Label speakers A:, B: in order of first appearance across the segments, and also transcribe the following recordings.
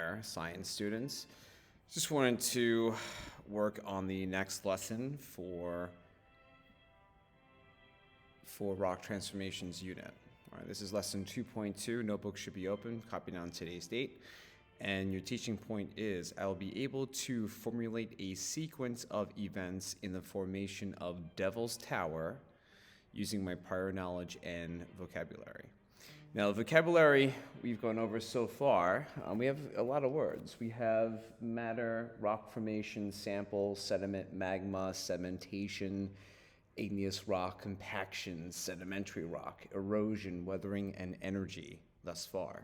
A: there, science students. Just wanted to work on the next lesson for Rock Transformations Unit. All right, this is lesson 2.2. Notebook should be open, copied on today's date. And your teaching point is, I'll be able to formulate a sequence of events in the formation of Devil's Tower using my prior knowledge and vocabulary. Now, the vocabulary we've gone over so far, we have a lot of words. We have matter, rock formation, sample, sediment, magma, sedimentation, igneous rock, compaction, sedimentary rock, erosion, weathering, and energy thus far.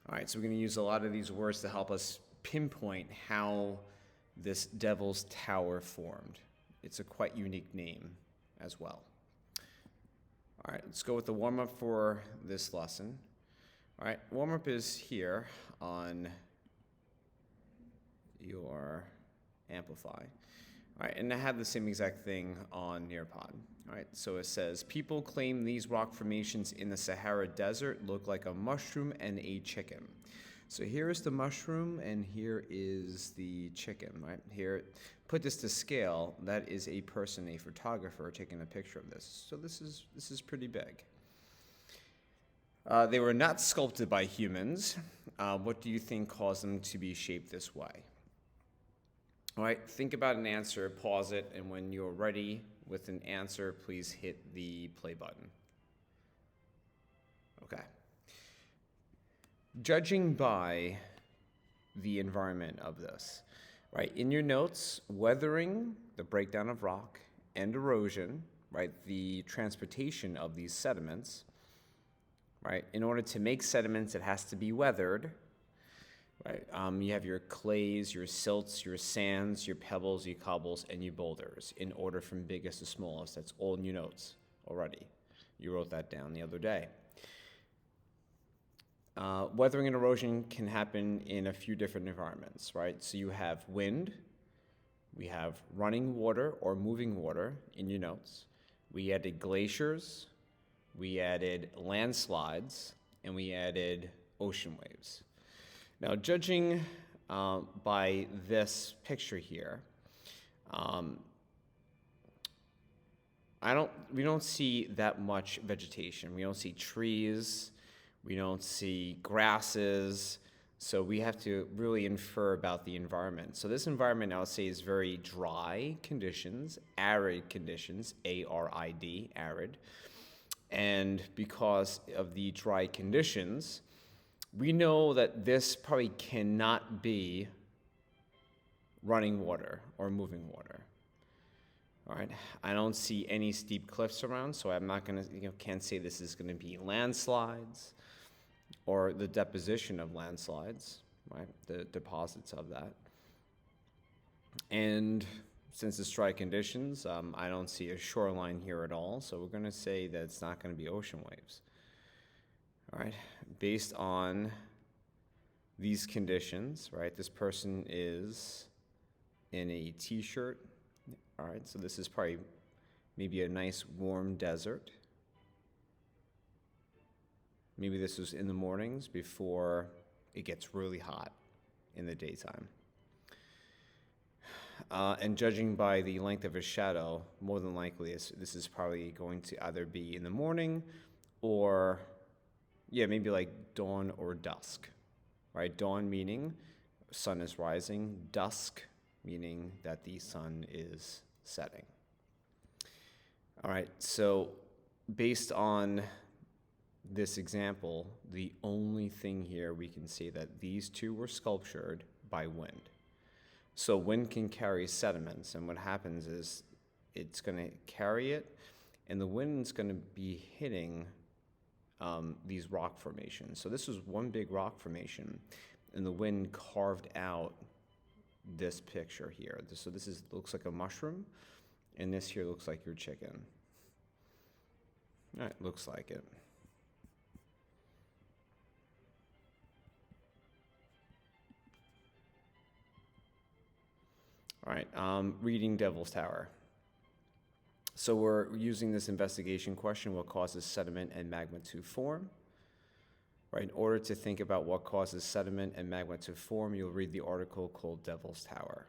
A: All right, so we're going to use a lot of these words to help us pinpoint how this Devil's Tower formed. It's a quite unique name as well. All right, let's go with the warm-up for this lesson. All right, warm-up is here on your Amplify. All right, and I have the same exact thing on Nearpod. All right, so it says, people claim these rock formations in the Sahara Desert look like a mushroom and a chicken. So here is the mushroom and here is the chicken, right? Here, put this to scale, that is a person, a photographer, taking a picture of this. So this is pretty big. They were not sculpted by humans. What do you think caused them to be shaped this way? All right, think about an answer, pause it, and when you're ready with an answer, please hit the play button. Okay. Judging by the environment of this, right? In your notes, weathering, the breakdown of rock, and erosion, right? The transportation of these sediments, right? In order to make sediments, it has to be weathered, right? You have your clays, your silts, your sands, your pebbles, your cobbles, and your boulders in order from biggest to smallest. That's all in your notes already. You wrote that down the other day. Weathering and erosion can happen in a few different environments, right? So you have wind, we have running water or moving water in your notes. We added glaciers, we added landslides, and we added ocean waves. Now, judging by this picture here, we don't see that much vegetation. We don't see trees. We don't see grasses. So we have to really infer about the environment. So this environment, I would say, is very dry conditions, arid conditions, A-R-I-D, arid. And because of the dry conditions, we know that this probably cannot be running water or moving water. All right, I don't see any steep cliffs around, so I'm not gonna, can't say this is gonna be landslides or the deposition of landslides, right? The deposits of that. And since it's dry conditions, I don't see a shoreline here at all, so we're gonna say that it's not gonna be ocean waves. All right, based on these conditions, right, this person is in a t-shirt. All right, so this is probably maybe a nice warm desert. Maybe this was in the mornings before it gets really hot in the daytime. And judging by the length of his shadow, more than likely this is probably going to either be in the morning or, yeah, maybe like dawn or dusk, right? Dawn meaning sun is rising, dusk meaning that the sun is setting. All right, so based on this example, the only thing here we can say that these two were sculptured by wind. So wind can carry sediments, and what happens is it's going to carry it, and the wind's going to be hitting these rock formations. So this was one big rock formation, and the wind carved out this picture here. So this looks like a mushroom, and this here looks like your chicken. All right, looks like it. All right, reading Devil's Tower. So we're using this investigation question, what causes sediment and magma to form? Right, in order to think about what causes sediment and magma to form, you'll read the article called Devil's Tower.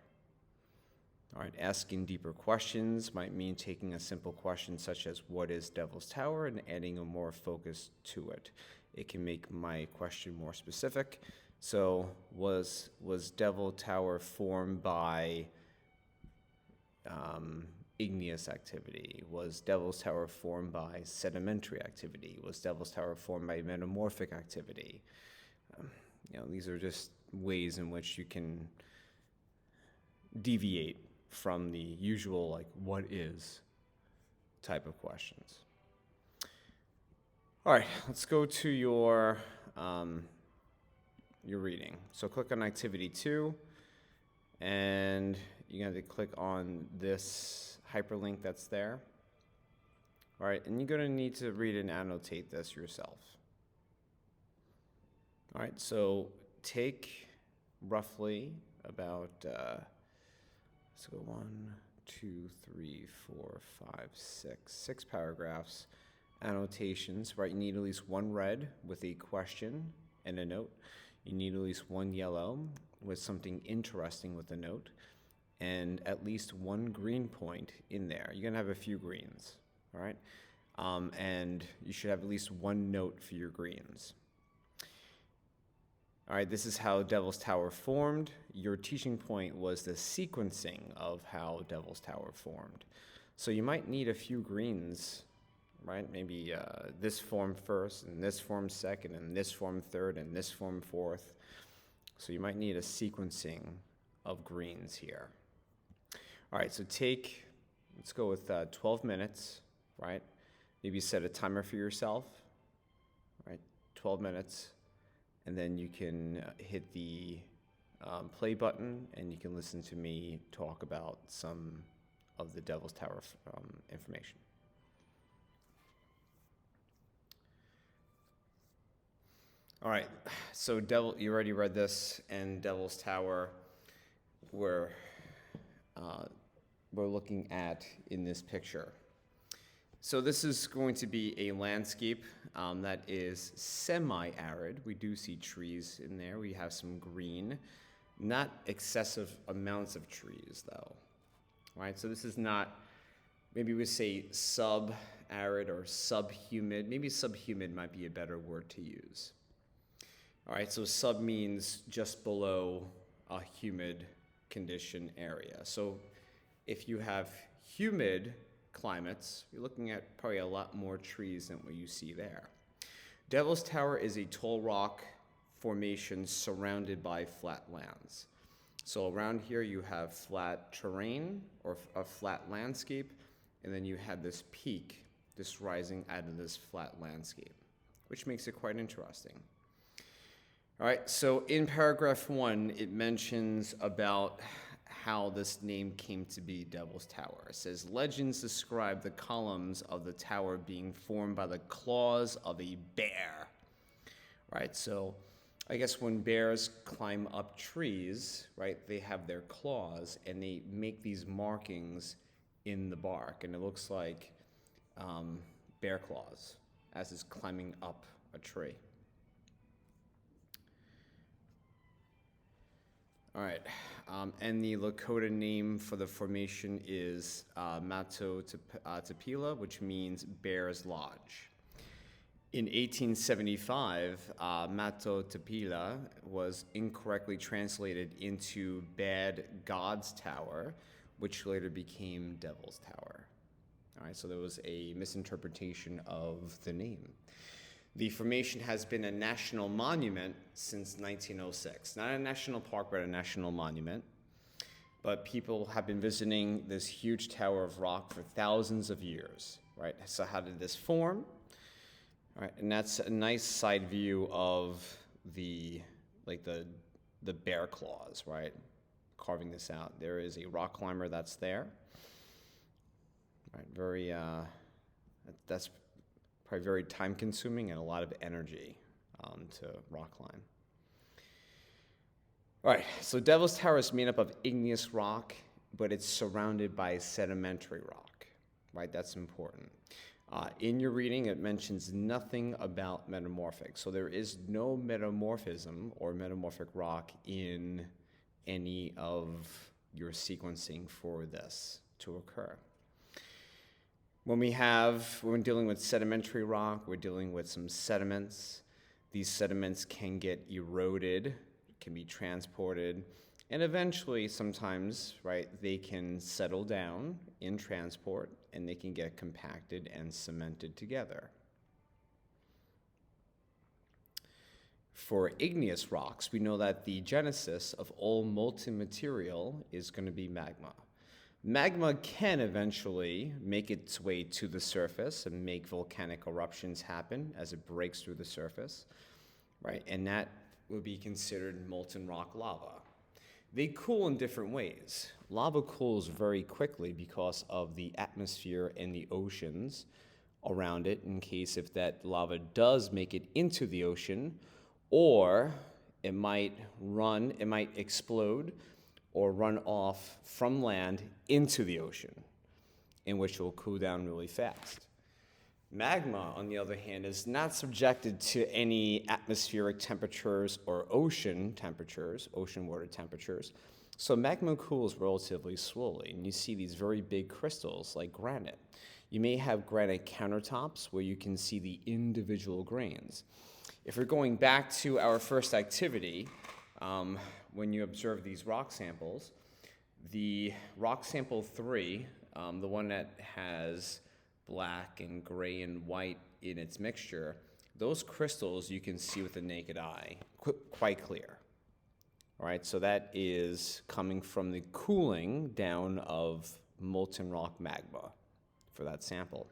A: All right, asking deeper questions might mean taking a simple question such as, what is Devil's Tower, and adding a more focus to it. It can make my question more specific. So, was Devil Tower formed by igneous activity? Was Devil's Tower formed by sedimentary activity? Was Devil's Tower formed by metamorphic activity? These are just ways in which you can deviate from the usual, like, what is type of questions. All right, let's go to your reading. So click on Activity 2, and you're going to click on this hyperlink that's there. All right, and you're going to need to read and annotate this yourself. All right, so take roughly about, let's go 1, 2, 3, 4, 5, 6 paragraphs, annotations, right? You need at least one red with a question and a note. You need at least one yellow with something interesting with a note, and at least one green point in there. You're going to have a few greens, all right? And you should have at least one note for your greens. All right, this is how Devil's Tower formed. Your teaching point was the sequencing of how Devil's Tower formed. So you might need a few greens, right? Maybe this form first, and this form second, and this form third, and this form fourth. So you might need a sequencing of greens here. All right, so let's go with 12 minutes, right? Maybe set a timer for yourself, right? 12 minutes, and then you can hit the play button, and you can listen to me talk about some of the Devil's Tower information. All right, so you already read this, and Devil's Tower, we're looking at in this picture. So this is going to be a landscape that is semi-arid. We do see trees in there. We have some green, not excessive amounts of trees though, right? So this is not, maybe we say sub-arid or sub-humid. Maybe sub-humid might be a better word to use. All right, so sub means just below a humid condition area. So if you have humid climates, you're looking at probably a lot more trees than what you see there. Devil's Tower is a tall rock formation surrounded by flat lands. So around here you have flat terrain or a flat landscape, and then you have this peak, this rising out of this flat landscape, which makes it quite interesting. All right, so in paragraph 1, it mentions about how this name came to be Devil's Tower. It says, legends describe the columns of the tower being formed by the claws of a bear. Right, so I guess when bears climb up trees, right, they have their claws, and they make these markings in the bark, and it looks like bear claws as it's climbing up a tree. All right, and the Lakota name for the formation is Mato Tapila, which means Bear's Lodge. In 1875, Mato Tapila was incorrectly translated into Bad God's Tower, which later became Devil's Tower. All right, so there was a misinterpretation of the name. The formation has been a national monument since 1906. Not a national park, but a national monument. But people have been visiting this huge tower of rock for thousands of years, right? So how did this form? All right, and that's a nice side view of the bear claws, right? Carving this out. There is a rock climber that's there. Right, very, that's probably very time-consuming and a lot of energy to rock climb. All right, so Devil's Tower is made up of igneous rock, but it's surrounded by sedimentary rock, right? That's important. In your reading, it mentions nothing about metamorphic. So there is no metamorphism or metamorphic rock in any of your sequencing for this to occur. When we're dealing with sedimentary rock, we're dealing with some sediments. These sediments can get eroded, can be transported, and eventually, sometimes, right, they can settle down in transport and they can get compacted and cemented together. For igneous rocks, we know that the genesis of all molten material is going to be magma. Magma can eventually make its way to the surface and make volcanic eruptions happen as it breaks through the surface, right? And that would be considered molten rock lava. They cool in different ways. Lava cools very quickly because of the atmosphere and the oceans around it in case if that lava does make it into the ocean, or it might explode or run off from land into the ocean, in which it will cool down really fast. Magma, on the other hand, is not subjected to any atmospheric temperatures or ocean water temperatures. So magma cools relatively slowly, and you see these very big crystals like granite. You may have granite countertops where you can see the individual grains. If we're going back to our first activity, when you observe these rock samples, the rock sample 3, the one that has black and gray and white in its mixture, those crystals you can see with the naked eye quite clear. All right, so that is coming from the cooling down of molten rock magma for that sample.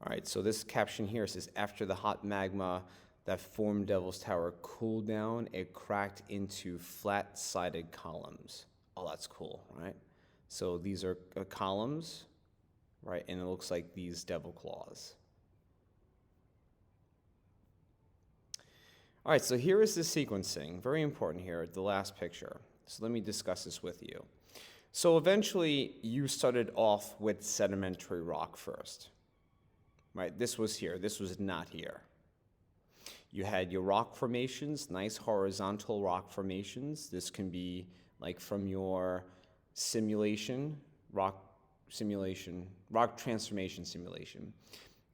A: All right, so this caption here says, after the hot magma that formed Devil's Tower cooled down, it cracked into flat-sided columns. Oh, that's cool, right? So these are columns, right? And it looks like these devil claws. All right, so here is the sequencing. Very important here, the last picture. So let me discuss this with you. So eventually, you started off with sedimentary rock first, right? This was here. This was not here. You had your rock formations, nice horizontal rock formations. This can be like from your rock transformation simulation.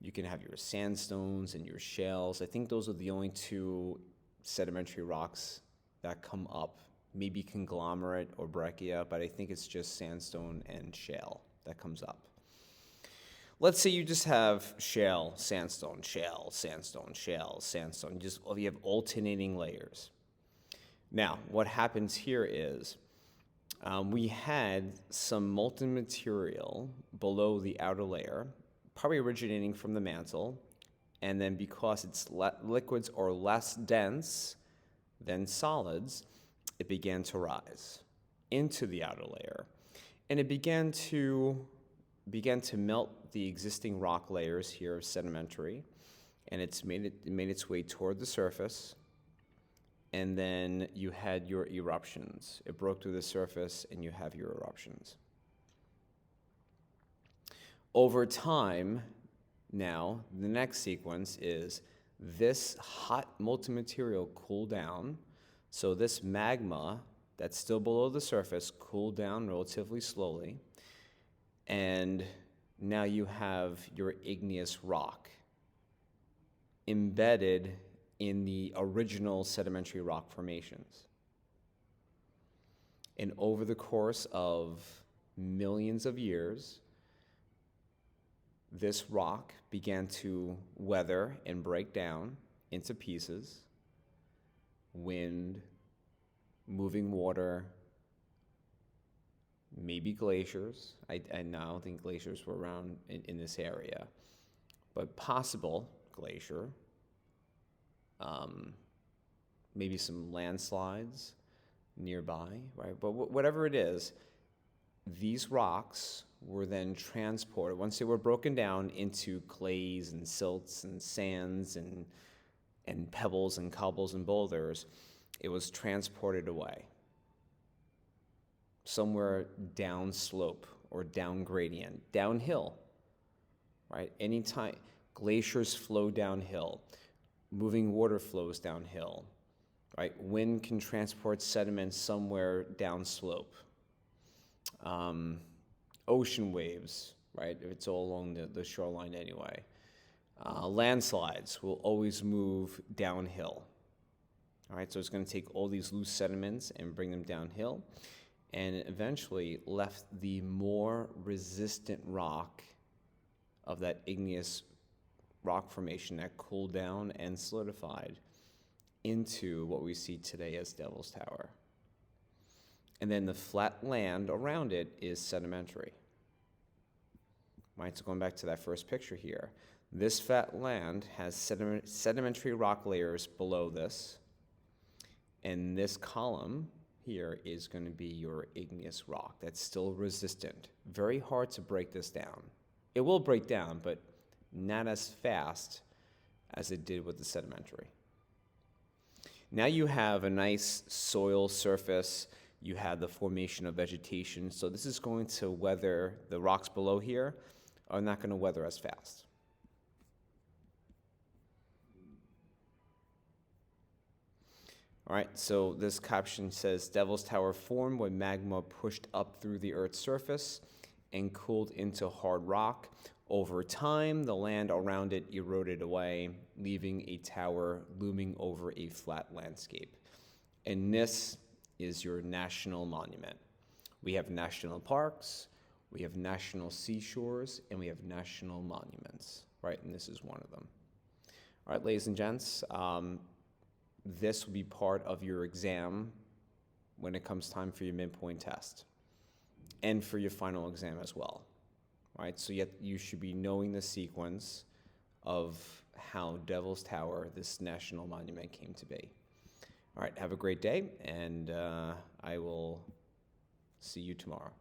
A: You can have your sandstones and your shales. I think those are the only two sedimentary rocks that come up, maybe conglomerate or breccia, but I think it's just sandstone and shale that comes up. Let's say you just have shale, sandstone, shale, sandstone, shale, sandstone. You have alternating layers. Now, what happens here is we had some molten material below the outer layer, probably originating from the mantle, and then because liquids are less dense than solids, it began to rise into the outer layer, and it began to melt the existing rock layers here of sedimentary, and it made its way toward the surface, and then you had your eruptions. It broke through the surface, and you have your eruptions. Over time, now, the next sequence is this hot molten material cooled down, so this magma that's still below the surface cooled down relatively slowly, and now you have your igneous rock embedded in the original sedimentary rock formations. And over the course of millions of years, this rock began to weather and break down into pieces. Wind, moving water, maybe glaciers. I don't think glaciers were around in this area, but possible glacier. Maybe some landslides nearby, right? But whatever it is, these rocks were then transported, once they were broken down into clays and silts and sands and pebbles and cobbles and boulders, it was transported away. somewhere downslope or down gradient, downhill, right? Anytime glaciers flow downhill, moving water flows downhill, right? Wind can transport sediment somewhere downslope. Ocean waves, right? If it's all along the shoreline anyway. Landslides will always move downhill. All right, so it's going to take all these loose sediments and bring them downhill, and eventually left the more resistant rock of that igneous rock formation that cooled down and solidified into what we see today as Devil's Tower. And then the flat land around it is sedimentary. Right, so going back to that first picture here, this flat land has sedimentary rock layers below this, and this column here is going to be your igneous rock that's still resistant. Very hard to break this down. It will break down, but not as fast as it did with the sedimentary. Now you have a nice soil surface. You have the formation of vegetation. So this is going to weather, the rocks below here are not going to weather as fast. All right, so this caption says, Devil's Tower formed when magma pushed up through the Earth's surface and cooled into hard rock. Over time, the land around it eroded away, leaving a tower looming over a flat landscape. And this is your national monument. We have national parks, we have national seashores, and we have national monuments, right? And this is one of them. All right, ladies and gents, this will be part of your exam when it comes time for your midpoint test and for your final exam as well. All right, so you should be knowing the sequence of how Devil's Tower, this national monument, came to be. All right, have a great day, and I will see you tomorrow.